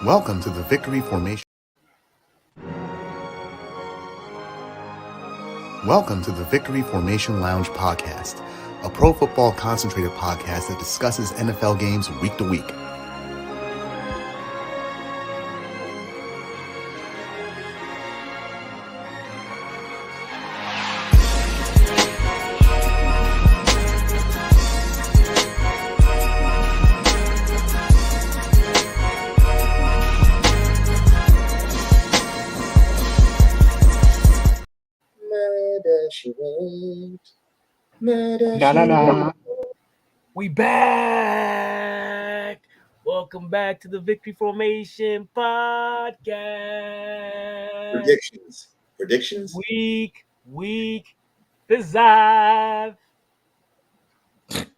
Welcome to the Victory Formation. Welcome to the Victory Formation Lounge podcast, a pro football concentrated podcast that discusses NFL games week to week. We back. Welcome back to the Victory Formation Podcast. Predictions. Week. Fizzive. Put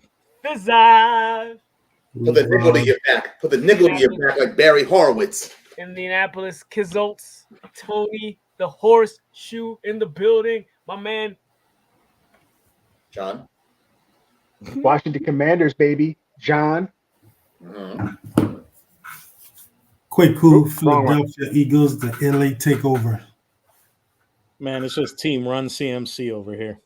the nickel to your back. Put the nickel to your back like Barry Horowitz. Indianapolis Kizolts. Tony, the horseshoe in the building. My man. John. Washington Commanders, baby. John. Quick cool Philadelphia Eagles, the LA takeover. Man, it's just team run CMC over here.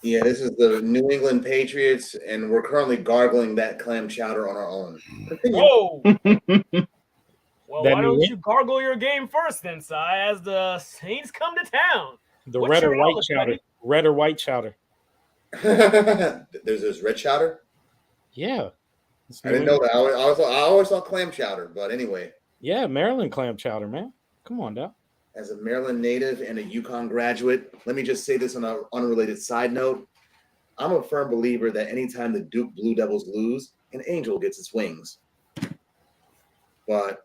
Yeah, this is the New England Patriots, and we're currently gargling that clam chowder on our own. Whoa! Well, why don't you gargle your game first then, Si, as the Saints come to town? The red or white chowder. Red or white chowder. There's red chowder? Yeah. I didn't know that. I always saw clam chowder, but anyway. Yeah, Maryland clam chowder, man. Come on, Dal. As a Maryland native and a UConn graduate, let me just say this on an unrelated side note. I'm a firm believer that anytime the Duke Blue Devils lose, an angel gets its wings. But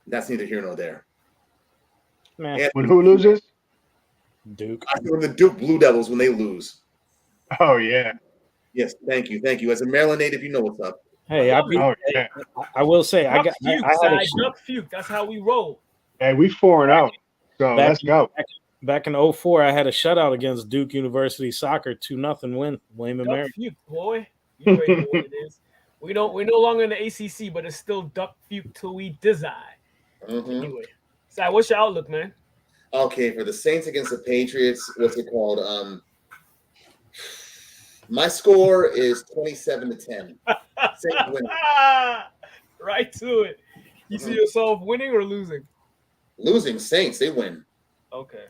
that's neither here nor there. Man. When who loses? Duke. I think the Duke Blue Devils when they lose. Oh, yeah. Yes, thank you. As a Maryland native, you know what's up. Hey, I will say Duck Fuke. That's how we roll. Hey, we 4-0. So let's go. Back in 2004, I had a shutout against Duke University soccer, 2-0 win. William and Mary. Duck Fuke, boy. You already know what it is. We're no longer in the ACC, but it's still Duck Fuke till we die. Anyway, Si, what's your outlook, man? Okay, for the Saints against the Patriots, what's it called? My score is 27-10. Saints win. Right to it. You see yourself winning or losing? Losing. Saints, they win. Okay.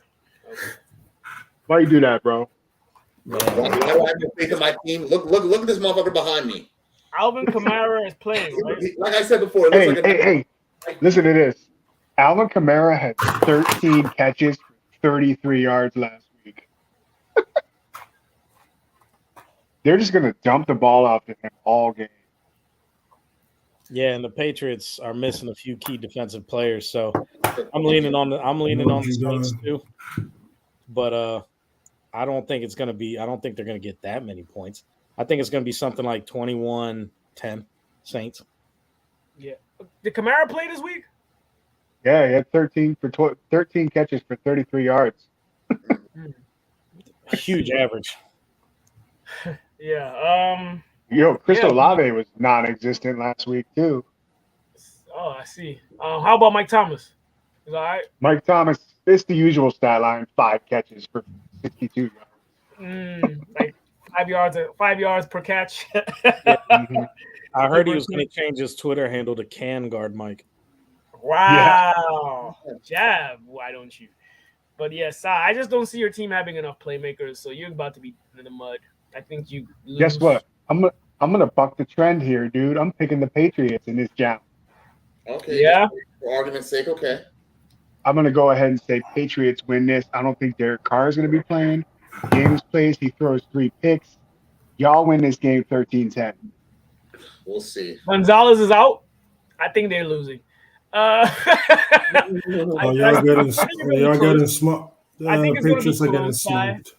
Why you do that, bro? Why do I have no faith in my team? Look at this motherfucker behind me. Alvin Kamara is playing, right? Like I said before, Hey, listen to this. Alvin Kamara had 13 catches for 33 yards last week. They're just going to dump the ball out to him all game. Yeah, and the Patriots are missing a few key defensive players, so I'm leaning on the Saints too. But I don't think they're going to get that many points. I think it's going to be something like 21-10 Saints. Yeah. Did Kamara play this week? Yeah, he had 13 catches for 33 yards. Huge average. Yeah. Chris Olave was non-existent last week too. Oh, I see. How about Mike Thomas? Is all right? Mike Thomas, it's the usual stat line: 5 catches for 62 yards. Like 5 yards per catch. I heard he was going to change his Twitter handle to Can Guard Mike. Wow. Yeah. Jab, why don't you? But yes, I just don't see your team having enough playmakers, so you're about to be in the mud. I think you lose. Guess what? I'm gonna buck the trend here, dude. I'm picking the Patriots in this jam. Okay. Yeah. For argument's sake, okay. I'm gonna go ahead and say Patriots win this. I don't think Derek Carr is gonna be playing. James plays. He throws 3 picks. Y'all win this game 13-10. We'll see. Gonzalez is out. I think they're losing. Y'all getting smart. I think it's Patriots going to be are getting smoked.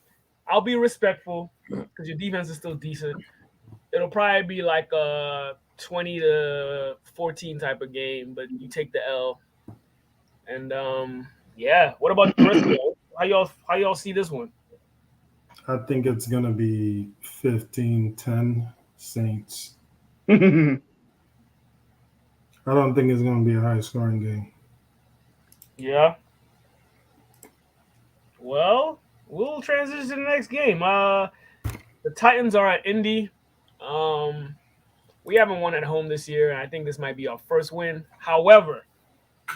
I'll be respectful because your defense is still decent. It'll probably be like a 20-14 type of game, but you take the L. And what about the rest of y'all? How y'all see this one? I think it's gonna be 15-10 Saints. I don't think it's going to be a high-scoring game. Yeah. Well, we'll transition to the next game. The Titans are at Indy. We haven't won at home this year, and I think this might be our first win. However,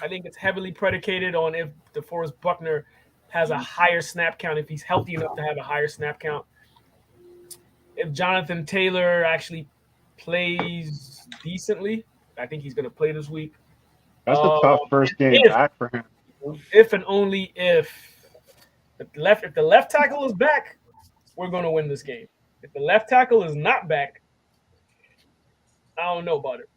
I think it's heavily predicated on if DeForest Buckner has a higher snap count, if he's healthy enough to have a higher snap count. If Jonathan Taylor actually plays decently, I think he's going to play this week. That's a tough first game back for him. If and only if the left tackle is back, we're going to win this game. If the left tackle is not back, I don't know about it.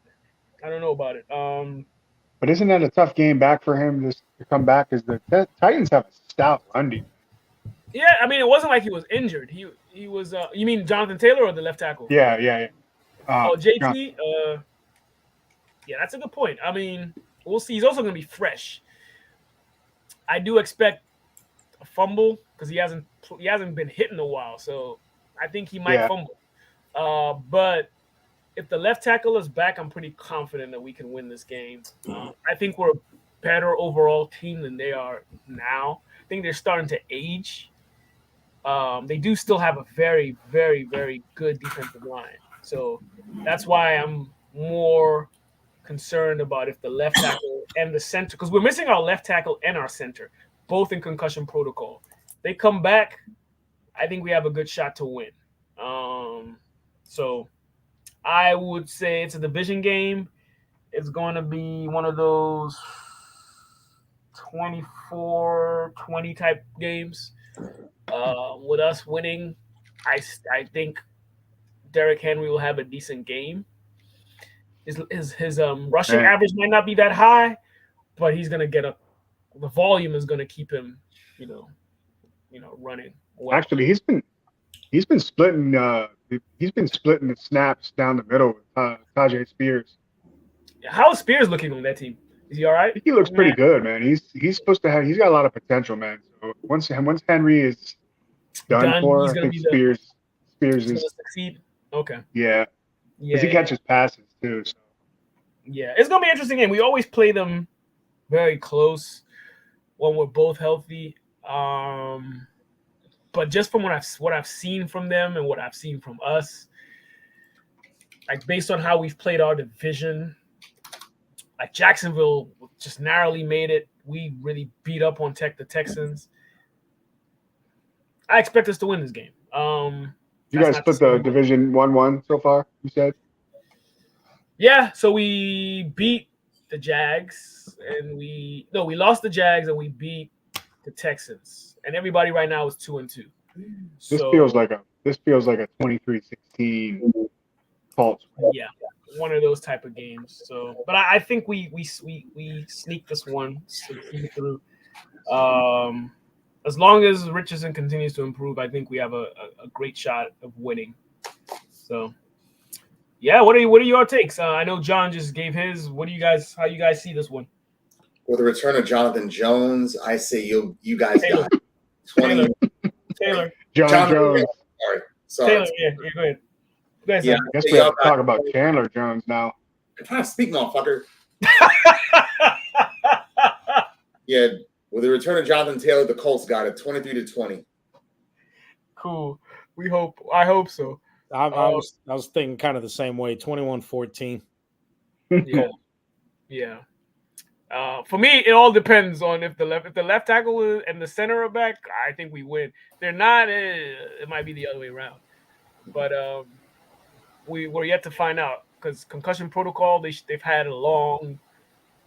But isn't that a tough game back for him to come back? Because the Titans have a stout run defense. Yeah, I mean, it wasn't like he was injured. He was. You mean Jonathan Taylor or the left tackle? Yeah. JT. Yeah, that's a good point. I mean, we'll see. He's also going to be fresh. I do expect a fumble because he hasn't been hit in a while, so I think he might fumble. But if the left tackle is back, I'm pretty confident that we can win this game. I think we're a better overall team than they are now. I think they're starting to age. They do still have a very, very, very good defensive line. So that's why I'm more concerned about if the left tackle and the center, because we're missing our left tackle and our center, both in concussion protocol. They come back, I think we have a good shot to win. So I would say it's a division game. It's going to be one of those 24-20 type games. With us winning, I think Derrick Henry will have a decent game. His rushing average might not be that high, but he's gonna get the volume is gonna keep him, running. Well. Actually, he's been splitting the snaps down the middle with Tajay Spears. How is Spears looking on that team? Is he all right? I think he looks pretty good, man. He's supposed to have. He's got a lot of potential, man. So once Henry is done for, I think Spears is gonna succeed. Okay. Yeah. Because he catches passes too. So. Yeah, it's gonna be an interesting game. We always play them very close when we're both healthy. But just from what I've seen from them and what I've seen from us, like based on how we've played our division, like Jacksonville just narrowly made it. We really beat up on the Texans. I expect us to win this game. You guys split the division 1-1 so far, you said? Yeah, so we beat the Jags and we lost the Jags and we beat the Texans. And everybody right now is 2-2. This feels like a 23-16 Colts. Yeah, one of those type of games. So, but I think we sneak this one through. As long as Richardson continues to improve, I think we have a great shot of winning. So, yeah, what are your takes? I know John just gave his. How you guys see this one? With the return of Jonathan Jones, I say you guys got 20. Taylor. John Jones. Sorry. Taylor, yeah, go ahead. I guess we have to talk about Chandler Jones now. I'm trying to speak, motherfucker. Yeah, with the return of Jonathan Taylor, the Colts got it 23-20. Cool. I hope so. I was thinking kind of the same way, 21-14. Yeah. For me, it all depends on if the left tackle and the center are back. I think we win. If they're not, it might be the other way around. But we're yet to find out because concussion protocol. They've had a long.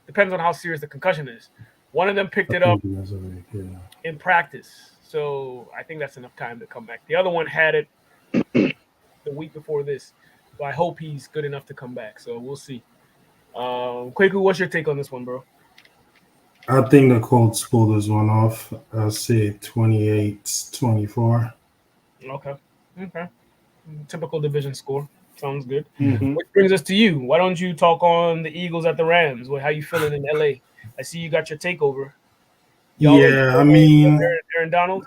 Depends on how serious the concussion is. One of them picked it up in practice, so I think that's enough time to come back. The other one had it the week before this, so I hope he's good enough to come back. So we'll see. Kwaku, what's your take on this one, bro? I think the Colts pull this one off. I'll say 28-24. Okay. Typical division score. Sounds good. Mm-hmm. Which brings us to you. Why don't you talk on the Eagles at the Rams? How you feeling in LA? I see you got your takeover. I mean, Aaron Donald.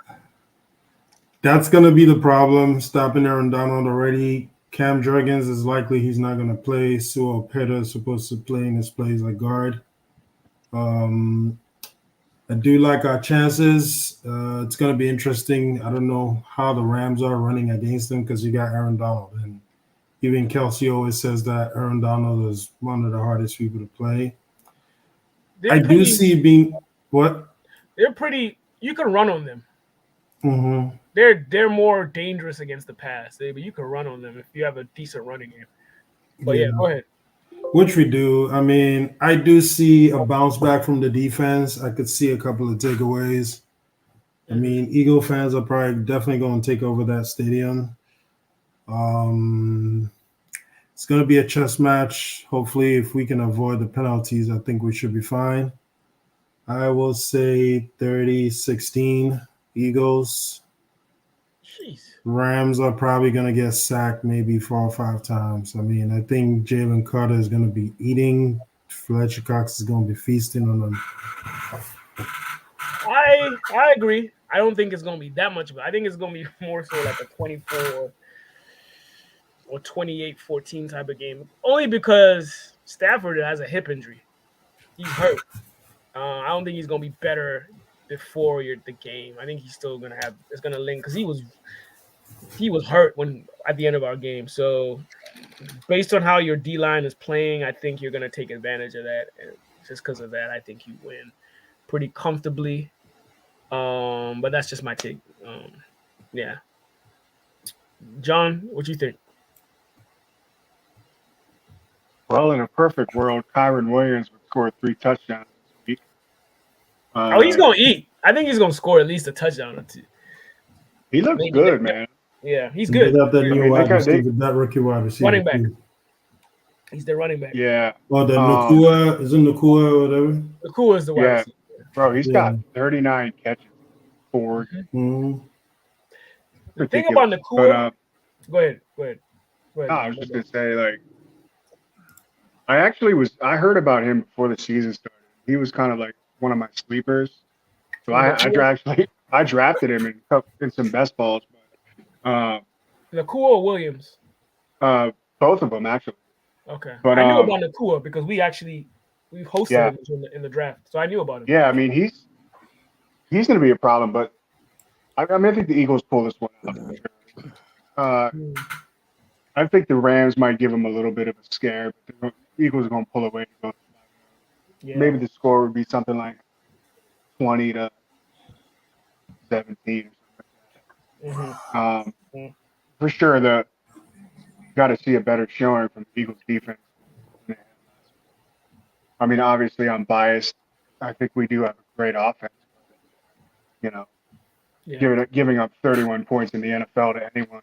That's going to be the problem. Stopping Aaron Donald already Cam Jurgens is likely he's not going to play. Sue Opeta is supposed to play in his place like guard. I do like our chances. It's going to be interesting. I don't know how the Rams are running against them because you got Aaron Donald. And even Kelsey always says that Aaron Donald is one of the hardest people to play. Do see being – what? They're pretty – you can run on them. Mm-hmm. They're more dangerous against the pass. But you can run on them if you have a decent running game. But, yeah, go ahead. Which we do. I mean, I do see a bounce back from the defense. I could see a couple of takeaways. I mean, Eagle fans are probably definitely going to take over that stadium. It's going to be a chess match. Hopefully, if we can avoid the penalties, I think we should be fine. I will say 30-16 Eagles. Jeez. Rams are probably going to get sacked maybe 4 or 5 times. I mean, I think Jalen Carter is going to be eating. Fletcher Cox is going to be feasting on them. I agree. I don't think it's going to be that much, but I think it's going to be more so like a 24 or 28-14 type of game. Only because Stafford has a hip injury. He's hurt. I don't think he's going to be better before the game. I think he's still going to have – it's going to link because he was hurt at the end of our game. So based on how your D-line is playing, I think you're going to take advantage of that. And just because of that, I think you win pretty comfortably. But that's just my take. Yeah. John, what you think? Well, in a perfect world, Kyron Williams would score 3 touchdowns this week. He's going to eat. I think he's going to score at least a touchdown or 2. He looks good, man. Yeah, he's good. They got that rookie wide receiver. Running back. He's the running back. Yeah. Well, the Nakua, is it Nakua or whatever? Nakua is the wide receiver. Bro, he's got 39 catches. 4. Mm-hmm. The thing about Nakua, go ahead. No, I was just gonna say, like, I heard about him before the season started. He was kind of like one of my sleepers, so I drafted him in some best balls. But Nakua or Williams? Both of them actually. Okay, but I knew about Nakua because we hosted him in the draft, so I knew about him. Yeah, I mean he's going to be a problem, but I think the Eagles pull this one out for sure. I think the Rams might give them a little bit of a scare, but the Eagles are going to pull away. Maybe the score would be something like 20-17 or something like that. For sure, got to see a better showing from the Eagles defense. I mean, obviously, I'm biased. I think we do have a great offense. Giving up 31 points in the NFL to anyone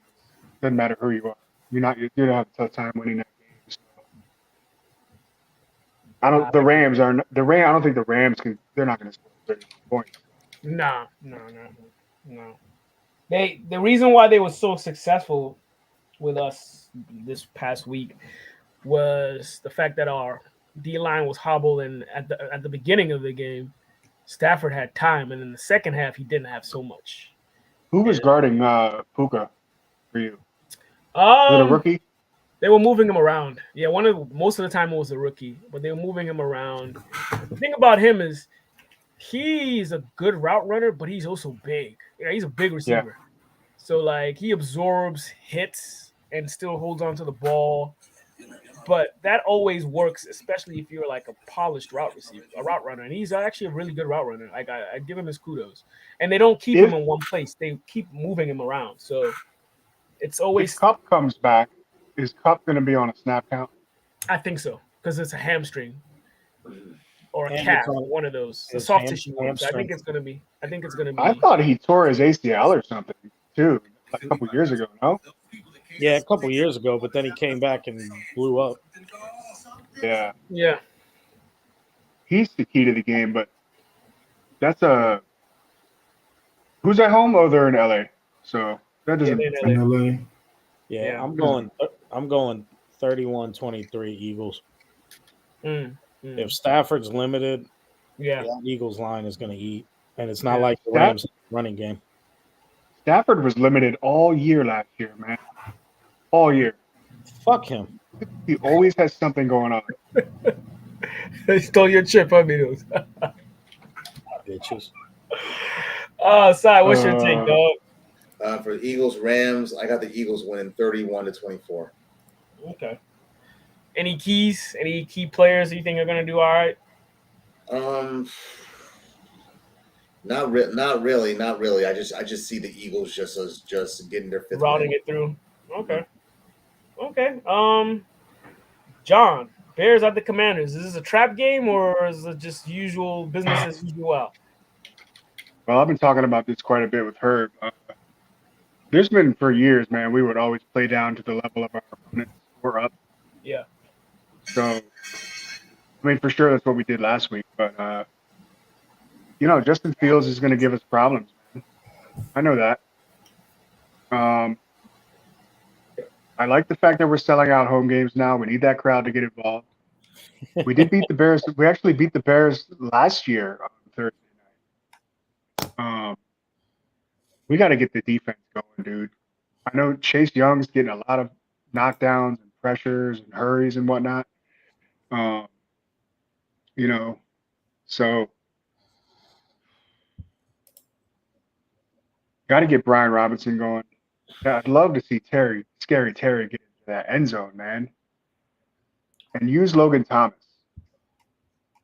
doesn't matter who you are. You're going to have a tough time winning that game. So. I don't think the Rams can. They're not going to score 31 points. No. The reason why they were so successful with us this past week was the fact that our D-line was hobbled, and at the beginning of the game, Stafford had time, and in the second half, he didn't have so much. Who was guarding Puka for you? Was it a rookie? They were moving him around. Yeah, most of the time it was a rookie, but they were moving him around. The thing about him is he's a good route runner, but he's also big. Yeah, he's a big receiver. Yeah. So, like, he absorbs hits and still holds on to the ball. But that always works, especially if you're like a polished route runner. And he's actually a really good route runner. Like, I give him his kudos. And they don't keep him in one place. They keep moving him around. So it's always. If Cup comes back, is Cup going to be on a snap count? I think so, because it's a hamstring or a calf, one of those. The soft tissue ones. I think it's going to be. I thought he tore his ACL or something too, like a couple years ago. No. Yeah, a couple years ago, but then he came back and blew up. Yeah. Yeah. He's the key to the game, but that's who's at home? Oh, they're in LA. So that doesn't in LA. Yeah, I'm going 31-23 Eagles. If Stafford's limited, the Eagles line is going to eat, and it's not like the Rams running game. Stafford was limited all year last year, man. All year. Fuck him. He always has something going on. They stole your chip, huh, Minos? Bitches. Sai, what's your take, dog? For the Eagles, Rams, I got the Eagles winning 31-24. Okay. Any keys? Any key players you think are going to do all right? Not really. I just see the Eagles just getting their fifth Routing win. it through. Okay. John, Bears at the Commanders. Is this a trap game or is it just usual business as usual? Well, I've been talking about this quite a bit with Herb. There's been for years, man, we would always play down to the level of our opponents or up. Yeah. So, I mean, for sure, that's what we did last week. But, Justin Fields is going to give us problems, man. I know that. I like the fact that we're selling out home games now. We need that crowd to get involved. We did beat the Bears. We actually beat the Bears last year on Thursday night. We got to get the defense going, dude. I know Chase Young's getting a lot of knockdowns and pressures and hurries and whatnot. So got to get Brian Robinson going. Yeah, I'd love to see Scary Terry get into that end zone, man. And use Logan Thomas.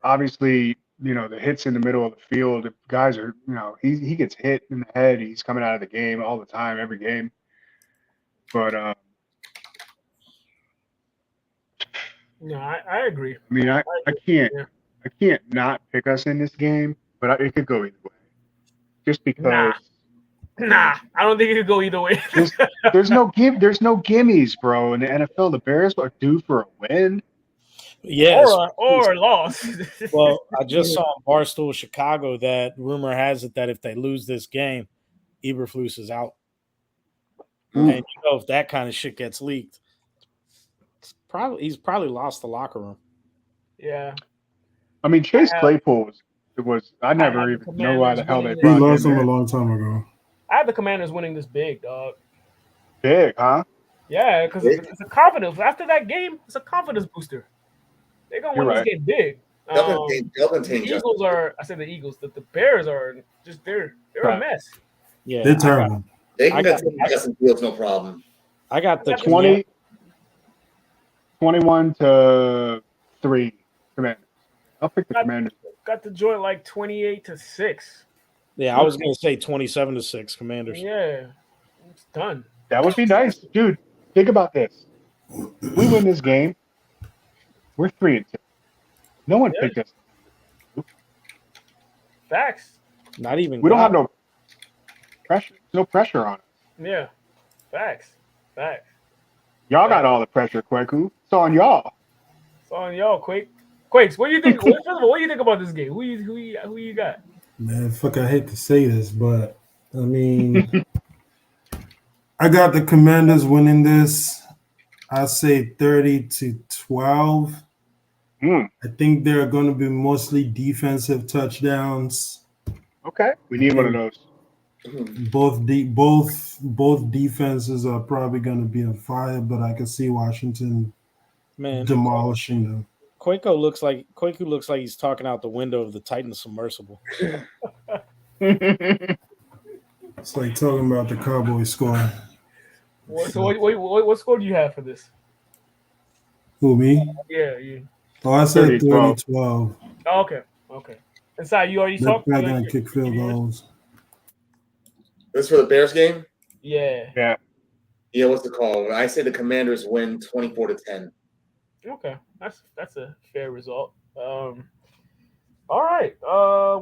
Obviously, the hits in the middle of the field, if guys are, he gets hit in the head, he's coming out of the game all the time, every game. But No, I agree. I mean, I can't not pick us in this game, but it could go either way. Just because Nah, I don't think it could go either way. there's no gimmies, bro. In the NFL, the Bears are due for a win. Yes. Or loss. Well, I just saw on Barstool Chicago that rumor has it that if they lose this game, Eberflus is out. And if that kind of shit gets leaked, he's probably lost the locker room. Yeah. I mean, Chase Claypool was I never even know why the hell they He brought lost him him a in. long time ago. I have the Commanders winning this big, dog. Big, huh? Yeah, because it's a confidence. After that game, it's a confidence booster. They're going to win You're this game big. They'll contain The Eagles are – I said the Eagles. The Bears are just – they're a mess. Yeah, They're terrible. They can contain Justin Fields, no problem. I got the 21-3 Commanders. I'll pick the Commanders. Got the joint like 28-6. Yeah, I was going to say 27-6 Commanders. Yeah, it's done. That would be nice. Dude, think about this. We win this game, we're 3-2. No one picked us. Facts. Not even. We don't have no pressure. No pressure on us. Yeah, facts. Y'all got all the pressure, Kweku. It's on y'all. It's on y'all, Quakes. What do you think? First of all, what do you think about this game? Who you got? Man, I hate to say this, but I mean, I got the Commanders winning this. I say 30-12. I think they're going to be mostly defensive touchdowns. Okay, we need one of those. Both defenses are probably going to be on fire, but I can see Washington demolishing them. Kwaku looks like he's talking out the window of the Titan submersible. It's like talking about the Cowboy score. So what score do you have for this? Who, me? Yeah, you. Oh, I said 30-12. Oh, okay. Inside, you already talked. They're going to kick field goals. This for the Bears game? Yeah. Yeah, what's the call? I say the Commanders win 24-10. Okay. That's a fair result. All right.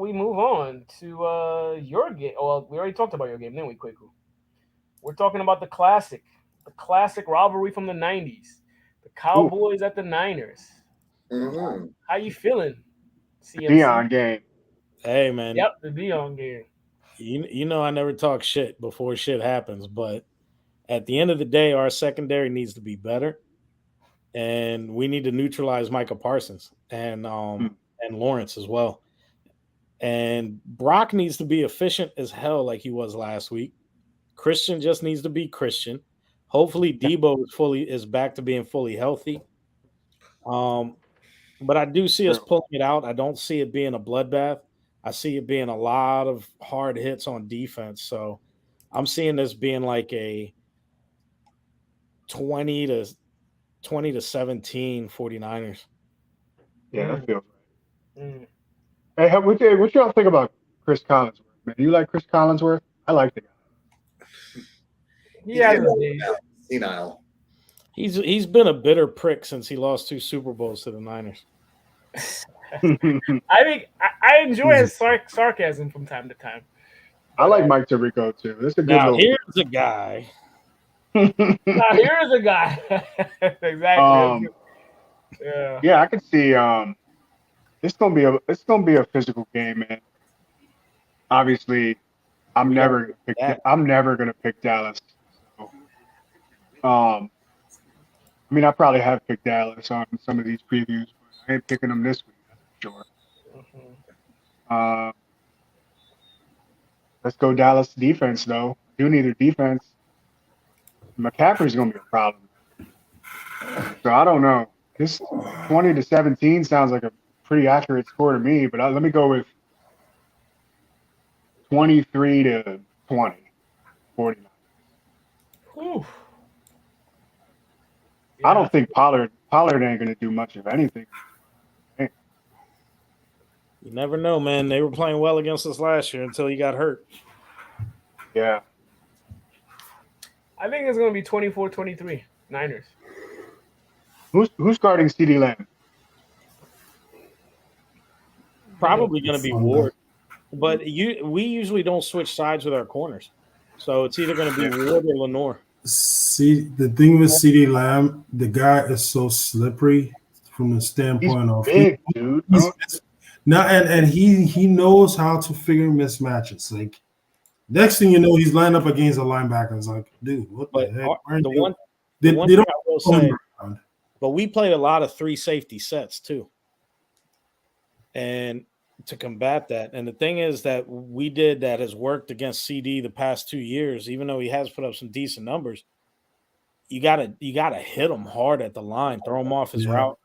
We move on to your game. Well, we already talked about your game, didn't we, Kwaku? We're talking about the classic rivalry from the 90s. The Cowboys at the Niners. Mm-hmm. How you feeling? CMC? Deion game. Hey, man. Yep, the Deion game. You know I never talk shit before shit happens, but at the end of the day, our secondary needs to be better. And we need to neutralize Micah Parsons and Lawrence as well. And Brock needs to be efficient as hell like he was last week. Christian just needs to be Christian. Hopefully, Debo is back to being fully healthy. But I do see us pulling it out. I don't see it being a bloodbath. I see it being a lot of hard hits on defense. So I'm seeing this being like a 20 to 17 49ers. Yeah, that feels right. Mm. Hey, what y'all think about Chris Collinsworth, man? You like Chris Collinsworth? I like the guy. Yeah, senile. He's been a bitter prick since he lost 2 Super Bowls to the Niners. I think I enjoy his sarcasm from time to time. I like Mike Tirico too. That's a good Now little. here's a guy. Now here's a guy. Exactly. Yeah, I could see. It's gonna be a physical game, man. Obviously, I'm never gonna pick Dallas. So, I mean, I probably have picked Dallas on some of these previews, but I ain't picking them this week. That's for sure. Let's go Dallas defense, though. Do need a defense. McCaffrey's going to be a problem. So I don't know. This 20 to 17 sounds like a pretty accurate score to me, but let me go with 23 to 20, 49. Ooh. I don't think Pollard ain't going to do much of anything. You never know, man. They were playing well against us last year until he got hurt. Yeah. I think it's going to be 24-23 Niners. Who's guarding CeeDee Lamb? Probably going to be Ward. But we usually don't switch sides with our corners. So it's either going to be Ward or Lenore. See, the thing with CeeDee Lamb, the guy is so slippery from the standpoint of big, dude. And he knows how to figure mismatches. Like next thing you know, he's lined up against a linebacker. It's like, dude, what the heck? They don't I will say, but we played a lot of 3 safety sets too. And to combat that, and the thing is that we did that has worked against CD the past 2 years, even though he has put up some decent numbers. You gotta hit him hard at the line, throw him off his route,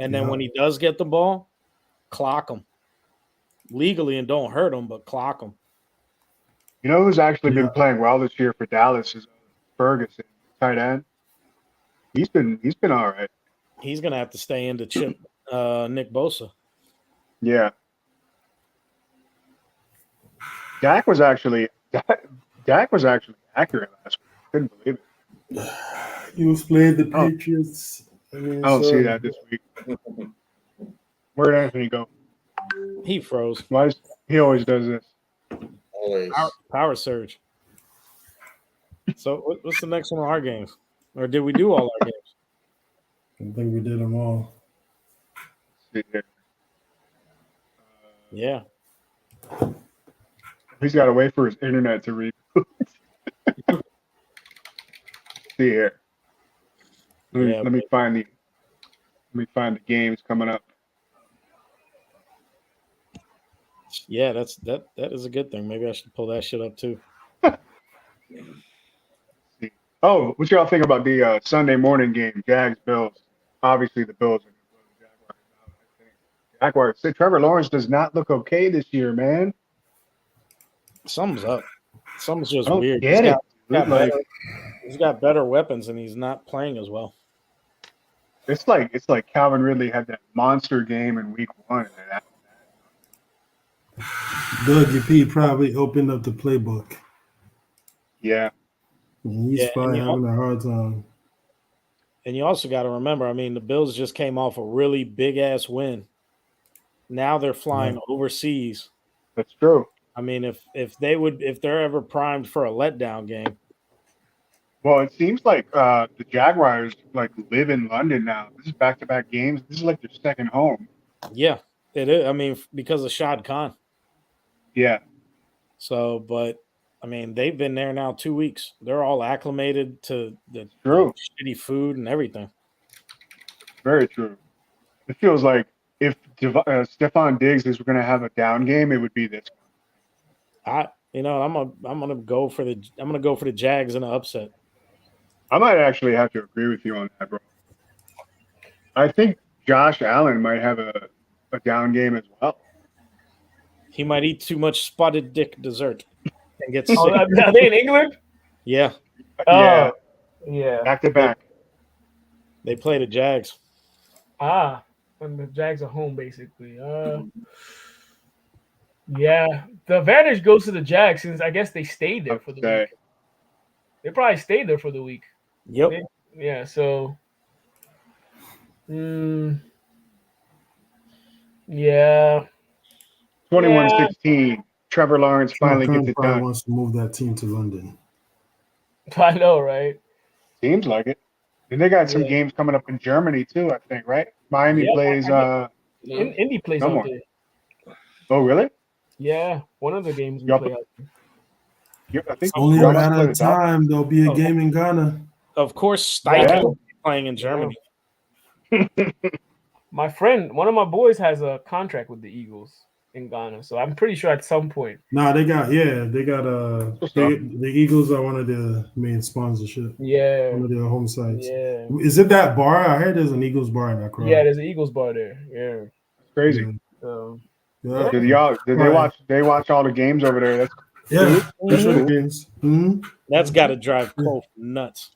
and then when he does get the ball, clock him legally and don't hurt him, but clock him. You know who's actually been playing well this year for Dallas is Ferguson, tight end. He's been all right. He's gonna have to stay in to chip Nick Bosa. Yeah. Dak was actually accurate last week. Couldn't believe it. He was playing the Patriots. I don't see that this week. Where'd Anthony go? He froze. He always does this. Always. Power surge. So what's the next one on our games? Or did we do all our games? I think we did them all. Yeah. He's got to wait for his internet to reboot. See here. Let me find the games coming up. Yeah, that is a good thing. Maybe I should pull that shit up too. Oh, what y'all think about the Sunday morning game, Jags Bills? Obviously, the Bills are going to blow the Jaguars. Trevor Lawrence does not look okay this year, man. Something's up. Something's just I don't weird. Get it. He's got better weapons and he's not playing as well. It's like Calvin Ridley had that monster game in week 1. Dougie P probably opened up the playbook. Yeah. He's probably having a hard time. And you also got to remember, I mean, the Bills just came off a really big-ass win. Now they're flying overseas. That's true. I mean, if they're ever primed for a letdown game. Well, it seems like the Jaguars live in London now. This is back-to-back games. This is like their second home. Yeah, it is. I mean, because of Shad Khan. Yeah. So, but I mean, they've been there now 2 weeks. They're all acclimated to the shitty food and everything. Very true. It feels like if Stephon Diggs is going to have a down game, it would be this one. I'm gonna go for the Jags in an upset. I might actually have to agree with you on that, bro. I think Josh Allen might have a down game as well. He might eat too much spotted dick dessert and get Oh, sick. are they in England? Yeah, Yeah, Yeah. back to back. they play the Jags. And the Jags are home basically. Yeah, the advantage goes to the Jags since I guess they stayed there for the week. They probably stayed there for the week. Yep. Yeah, so yeah. 21-16. Trevor Lawrence finally gets it probably done. wants to move that team to London. I know, right? Seems like it. And they got some games coming up in Germany too, I think, right? Miami plays Indy plays no out more. there. Oh, really? Yeah, one of the games we Y'all play out there. I think Only y'all at must play a the Dolphins. time, there'll be a game in Ghana. Of course, Steichen playing in Germany. My friend, one of my boys has a contract with the Eagles in Ghana, so I'm pretty sure at some point. Nah, the Eagles are one of the main sponsorship. Yeah, one of their home sites. Yeah, Is it that bar? I heard there's an Eagles bar in Accra. yeah. There's an Eagles bar there. Yeah, Crazy. Yeah. so Yeah. Did they watch all the games over there? That's That's what the games. Mm-hmm. That's got to drive Cole nuts.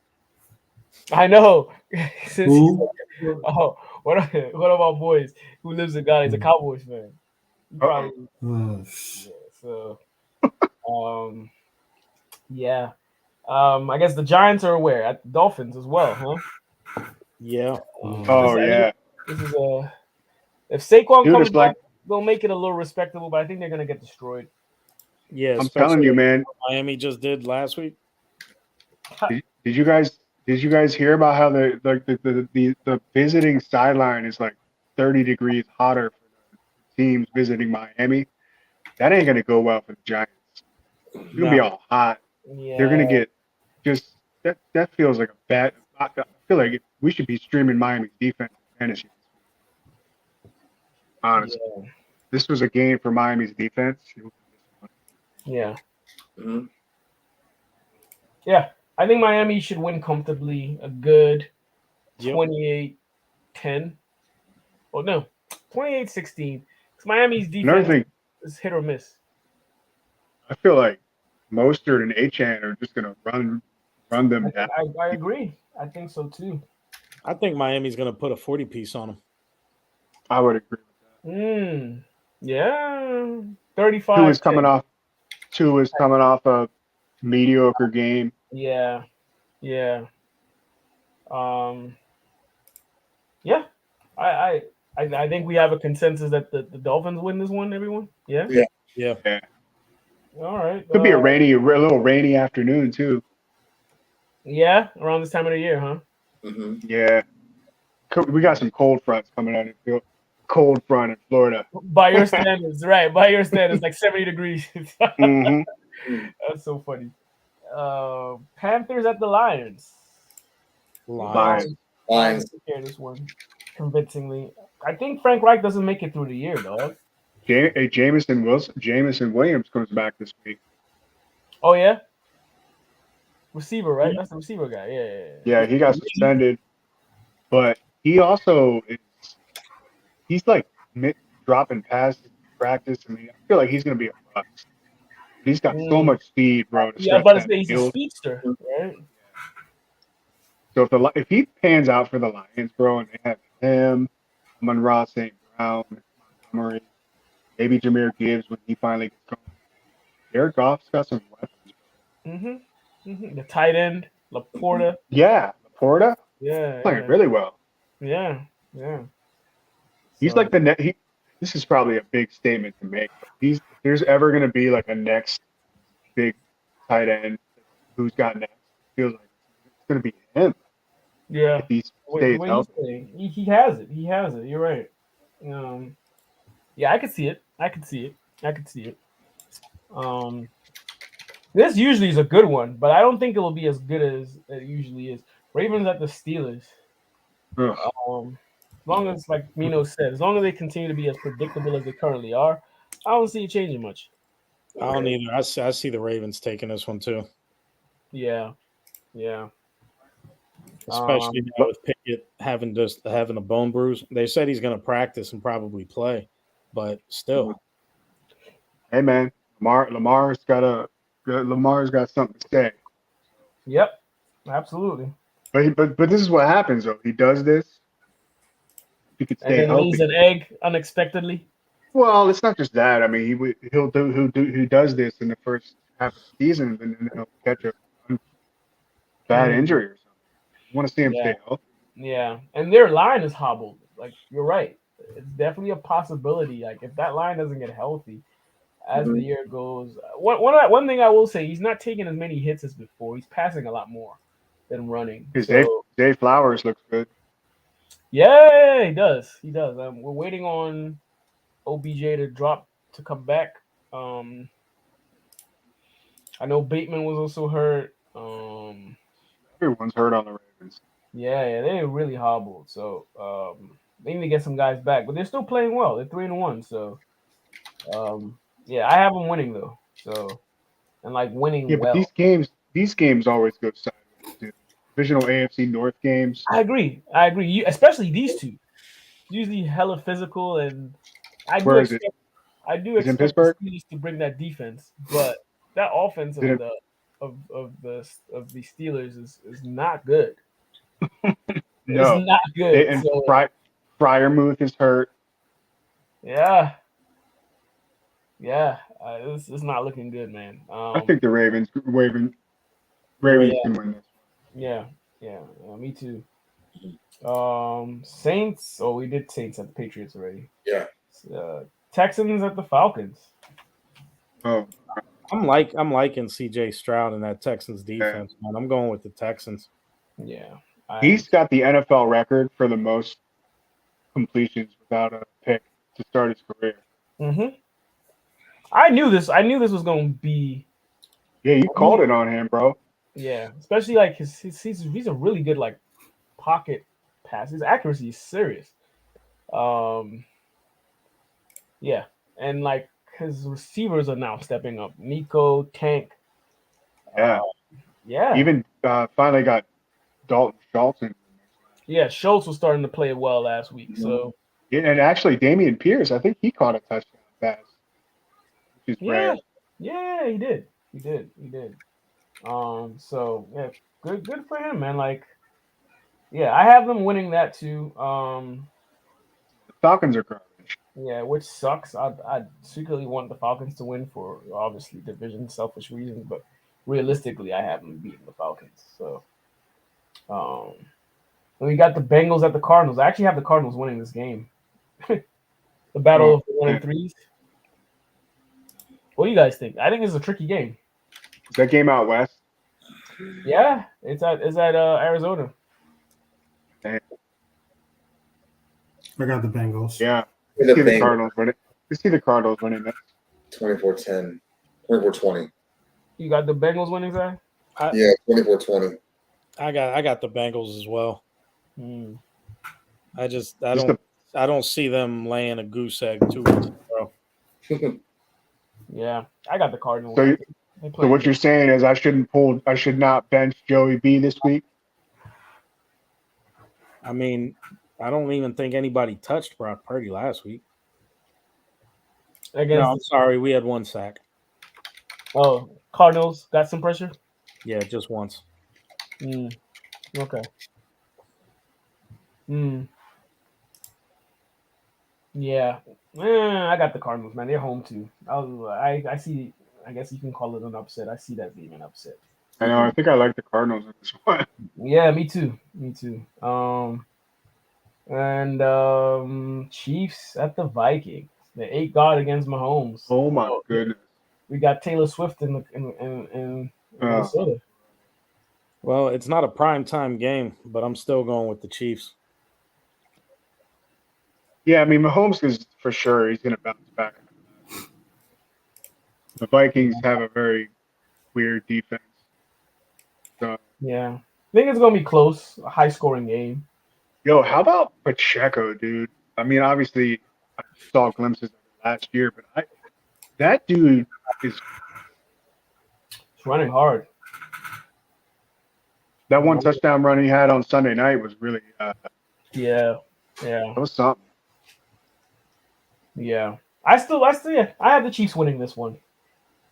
I know. Since Who? one of our boys who lives in Ghana is a Cowboys fan. He probably, so, yeah. I guess the Giants are aware at the Dolphins as well, huh? Yeah. This is if Saquon comes back, they'll make it a little respectable, but I think they're gonna get destroyed. Yeah, I'm telling you, man. Miami just did last week. Did you guys hear about how the visiting sideline is like 30 degrees hotter for the teams visiting Miami? That ain't gonna go well for the Giants. It's gonna be all hot. Yeah. They're gonna get just that feels like a bad. I feel like we should be streaming Miami's defense in fantasy. Honestly, this was a game for Miami's defense. Yeah. Mm-hmm. Yeah. I think Miami should win comfortably. A good 28-10. Oh, no. 28-16. Because Miami's defense is hit or miss. I feel like Mostert and Achane are just going to run them down. I agree. I think so, too. I think Miami's going to put a 40-piece on them. I would agree with that. Yeah. 35. Two is coming off a mediocre game. Yeah. Yeah. I think we have a consensus that the Dolphins win this one, everyone. Yeah. All right. Could be a little rainy afternoon too. Yeah, around this time of the year, huh? Mm-hmm. Yeah. We got some cold fronts coming out. Cold front in Florida. By your standards, right? By your standards, like 70 degrees. Mm-hmm. That's so funny. Panthers at the Lions. Lions take care of this one convincingly. I think Frank Reich doesn't make it through the year, dog. Jameson Williams comes back this week. Oh yeah, receiver, right? That's the receiver guy. Yeah, he got suspended, but he also he's like dropping passes in practice. I mean, I feel like he's gonna be a bust. He's got so much speed, bro. Yeah, but he's a speedster, right? So if he pans out for the Lions, bro, and they have him, Amon-Ra St. Brown, Montgomery, maybe Jahmyr Gibbs when he finally gets going. Jared Goff's got some weapons. The tight end, Laporta. Yeah, Laporta. Yeah, playing really well. Yeah. He's like the net. This is probably a big statement to make. But if there's ever going to be like a next big tight end who's got next, it feels like it's going to be him. Yeah. If he stays healthy. He has it. You're right. Yeah, I could see it. This usually is a good one, but I don't think it will be as good as it usually is. Ravens at the Steelers. As long as, like Mino said, as long as they continue to be as predictable as they currently are, I don't see it changing much. I don't either. I see the Ravens taking this one too. Yeah. Especially now with Pickett having a bone bruise. They said he's going to practice and probably play, but still. Hey man, Lamar's got something to say. Yep, absolutely. But this is what happens though. He does this. He could And stay then healthy. lays an egg unexpectedly. Well, it's not just that. I mean, he does this in the first half of the season, and then he'll catch a bad injury or something. You want to see him stay healthy. Yeah, and their line is hobbled. Like, you're right. It's definitely a possibility. Like, if that line doesn't get healthy as the year goes, one thing I will say, he's not taking as many hits as before. He's passing a lot more than running. So, Zay Flowers looks good. yeah, he does. He does. We're waiting on OBJ to come back. I know Bateman was also hurt. Everyone's hurt on the Ravens. Yeah, they really hobbled. So they need to get some guys back, but they're still playing well. They're 3-1. So I have them winning though. So and like winning well. But these games always go sideways, dude. Divisional AFC North games. I agree. Especially these two. Usually hella physical, and I do expect the Steelers to bring that defense, but that offense of the Steelers is not good. No, it's not good. And Freiermuth is hurt. Yeah. This is not looking good, man. I think the Ravens can win this. Yeah, me too. Saints. Oh, we did Saints at the Patriots already. Yeah. Texans at the Falcons. Oh, I'm liking CJ Stroud in that Texans defense, man. I'm going with the Texans. Yeah. He's got the NFL record for the most completions without a pick to start his career. Mm-hmm. I knew this was going to be. Yeah, you called it on him, bro. Yeah, especially like he's a really good like pocket pass. His accuracy is serious. Yeah, and like his receivers are now stepping up. Nico, Tank. Yeah. Even finally got Dalton Schultz in. Yeah, Schultz was starting to play well last week. So and actually Dameon Pierce, I think he caught a touchdown pass, which is rare. Yeah, he did. So yeah, good for him, man. Like, yeah, I have them winning that too. The Falcons are garbage. Yeah, which sucks. I secretly want the Falcons to win for obviously division selfish reasons, but realistically, I have them beating the Falcons. So, we got the Bengals at the Cardinals. I actually have the Cardinals winning this game. The battle of the 1 and 3s. What do you guys think? I think it's a tricky game. Is that game out west? Yeah, it's at Arizona. Damn. I got the Bengals. Yeah. Let's see the Cardinals winning. Let's see the Cardinals winning that. 24-10. 24-20. You got the Bengals winning, Zach? Yeah, 24-20. I got the Bengals as well. I don't see them laying a goose egg 2 weeks in a row. Yeah, I got the Cardinals. So what you're saying is I should not bench Joey B this week? I mean, I don't even think anybody touched Brock Purdy last week. I'm sorry, we had 1 sack. Oh, Cardinals got some pressure? Yeah, just once. Okay. Yeah. I got the Cardinals, man. They're home too. I see. I guess you can call it an upset. I see that being an upset. I know. I think I like the Cardinals in this one. Yeah, me too. And Chiefs at the Vikings. The 8 God against Mahomes. Oh my goodness. We got Taylor Swift in Minnesota. Well, it's not a prime time game, but I'm still going with the Chiefs. Yeah, I mean, Mahomes is for sure. He's going to bounce back. The Vikings have a very weird defense. So yeah, I think it's going to be close, a high-scoring game. Yo, how about Pacheco, dude? I mean, obviously, I saw glimpses of it last year, but that dude is running hard. That one touchdown run he had on Sunday night was really Yeah. that was something. Yeah. I have the Chiefs winning this one.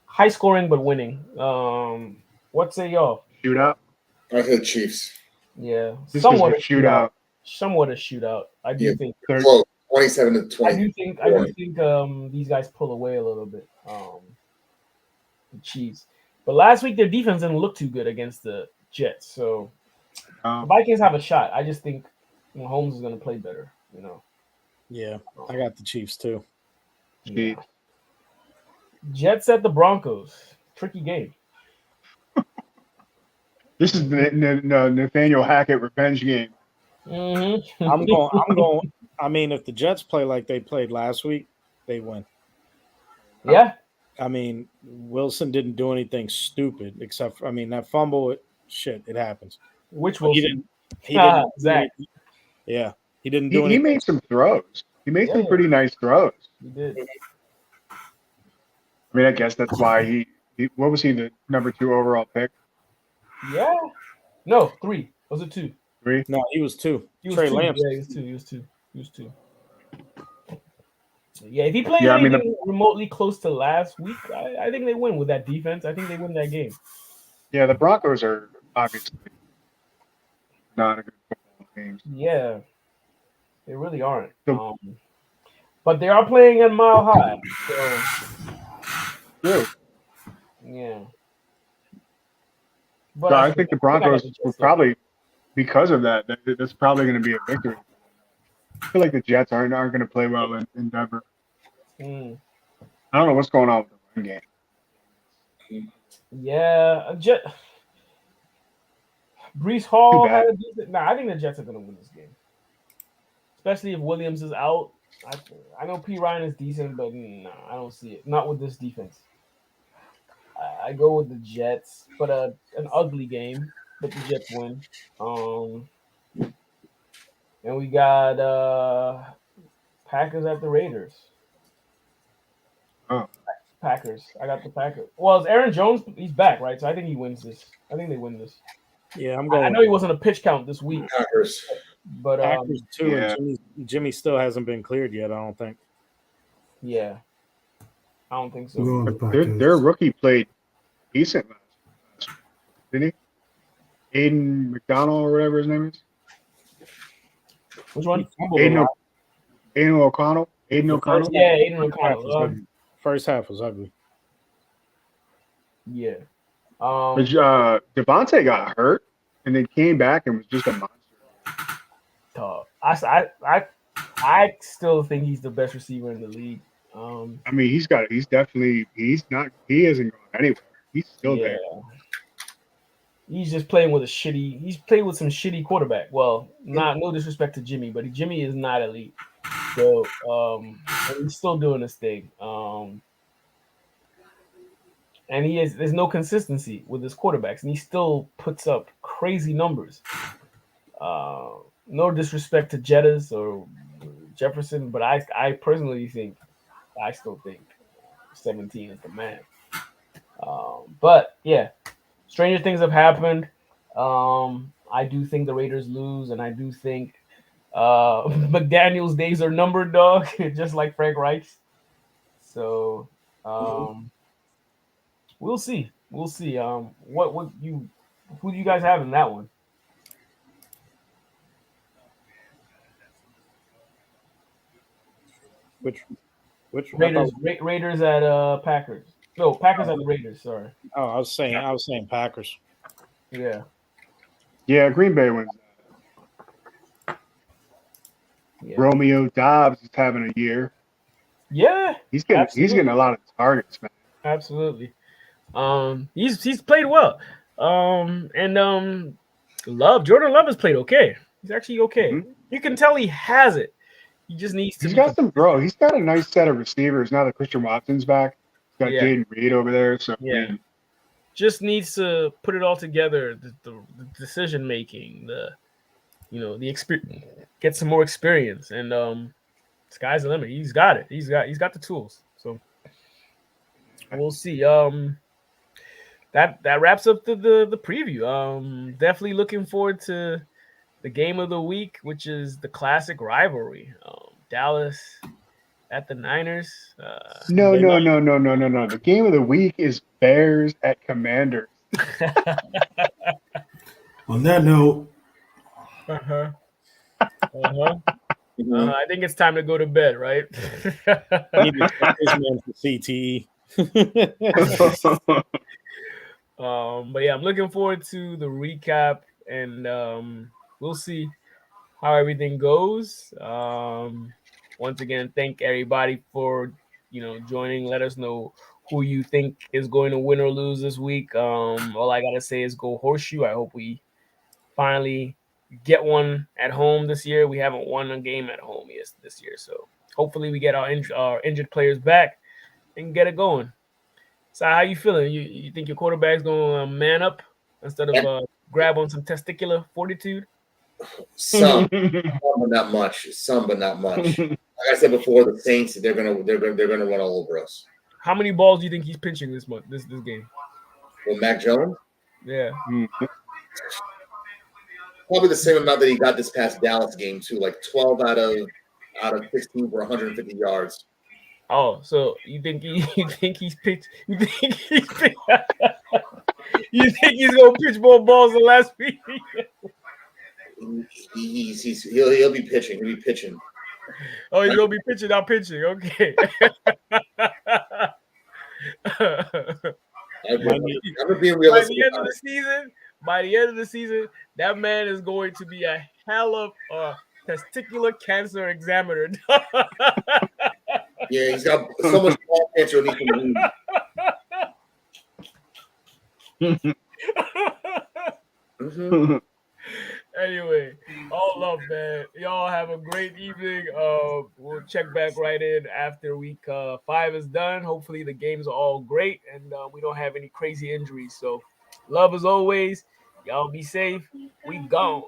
High scoring but winning. What say y'all? Shootout. I said Chiefs. Yeah. This Somewhat a is a shootout. Somewhat a shootout. I do think Close. 27 to 20. I do think these guys pull away a little bit. The Chiefs. But last week their defense didn't look too good against the Jets. So the Vikings have a shot. I just think Mahomes is gonna play better, you know. Yeah, I got the Chiefs too. Yeah. Jets at the Broncos. Tricky game. This is the Nathaniel Hackett revenge game. Mm-hmm. I'm going. I mean, if the Jets play like they played last week, they win. Yeah. I mean, Wilson didn't do anything stupid except for, that fumble. It happens. Which Wilson? He didn't. Zach. Yeah, he didn't do He anything. made some throws. He made some pretty nice throws. He did. I mean, I guess that's why he what was he, the number 2 overall pick? Yeah. No, 3. Was it 2? 3? No, he was 2. He was Trey 2. Lance. Yeah, he was 2. Yeah, if he played anything remotely close to last week, I think they win with that defense. I think they win that game. Yeah, the Broncos are obviously not a good football team. Yeah, they really aren't. But they are playing at Mile High. So, yeah. But So I think the Broncos will probably, because of that, that's probably going to be a victory. I feel like the Jets aren't going to play well in Denver. I don't know what's going on with the run game. Yeah, Brees Hall had a decent. I think the Jets are going to win this game, especially if Williams is out. I know P. Ryan is decent, but I don't see it. Not with this defense. I go with the Jets, but an ugly game, but the Jets win. And we got Packers at the Raiders. Oh. Packers. I got the Packers. Well, it's Aaron Jones. He's back, right? So I think he wins this. I think they win this. Yeah, I'm going. I know he wasn't a pitch count this week. Packers. But Packers too. Yeah. And Jimmy still hasn't been cleared yet, I don't think. Yeah. I don't think so. Their rookie played decent last week, didn't he? Aiden McDonald or whatever his name is. Which one? Aiden O'Connell. Aiden O'Connell. Yeah, Aiden O'Connell. First half was ugly. Yeah. But Devontae got hurt and then came back and was just a monster. I still think he's the best receiver in the league. I mean, he hasn't gone anywhere. He's still there. He's just playing with he's played with some shitty quarterback. Well, no disrespect to Jimmy, but Jimmy is not elite. So and he's still doing his thing. And there's no consistency with his quarterbacks, and he still puts up crazy numbers. No disrespect to Jettas or Jefferson, but I personally still think 17 is the man. But yeah, stranger things have happened. I do think the Raiders lose, and I do think McDaniel's days are numbered, dog, just like Frank Reich's. So we'll see. Who do you guys have in that one? Which Raiders at Packers. No, Packers at the Raiders. Sorry. Oh, I was saying Packers. Yeah. Yeah, Green Bay wins. Yeah. Romeo Dobbs is having a year. Yeah, he's getting a lot of targets, man. Absolutely. He's played well. Jordan Love has played okay. He's actually okay. Mm-hmm. You can tell he has it. He just needs to. He's got a nice set of receivers now that Christian Watson's back. He's got Jaden Reed over there. So yeah, just needs to put it all together. The decision making, the experience, get some more experience, and sky's the limit. He's got it. He's got the tools. So we'll see. Then that wraps up the preview. Definitely looking forward to the game of the week, which is the classic rivalry. Dallas at the Niners. No. They might- The game of the week is Bears at Commanders. On that note, I think it's time to go to bed, right? I need to check this man for CTE. But yeah, I'm looking forward to the recap, and we'll see how everything goes. Once again, thank everybody for joining. Let us know who you think is going to win or lose this week. All I gotta say is go Horseshoe. I hope we finally get one at home this year. We haven't won a game at home this year, so hopefully we get our injured players back and get it going. So how you feeling? You think your quarterback's going to man up instead of grab on some testicular fortitude? Some, but not much. Some, but not much. Like I said before, the Saints they're gonna run all over us. How many balls do you think he's pinching this game? Well, Mac Jones, Yeah. probably the same amount that he got this past Dallas game too, like 12 out of 16 for 150 yards. Oh, so you think he's pitched? You think he's gonna pitch more balls than last week? He'll be pitching. He'll be pitching. Oh, he's gonna be pitching, not pitching. Okay. I'm being By realistic. the end of the season, that man is going to be a hell of a testicular cancer examiner. Yeah, he's got so much ball cancer he can lose. Anyway, all love, man. Y'all have a great evening. We'll check back right in after week 5 is done. Hopefully the games are all great and we don't have any crazy injuries. So love as always. Y'all be safe. We gone.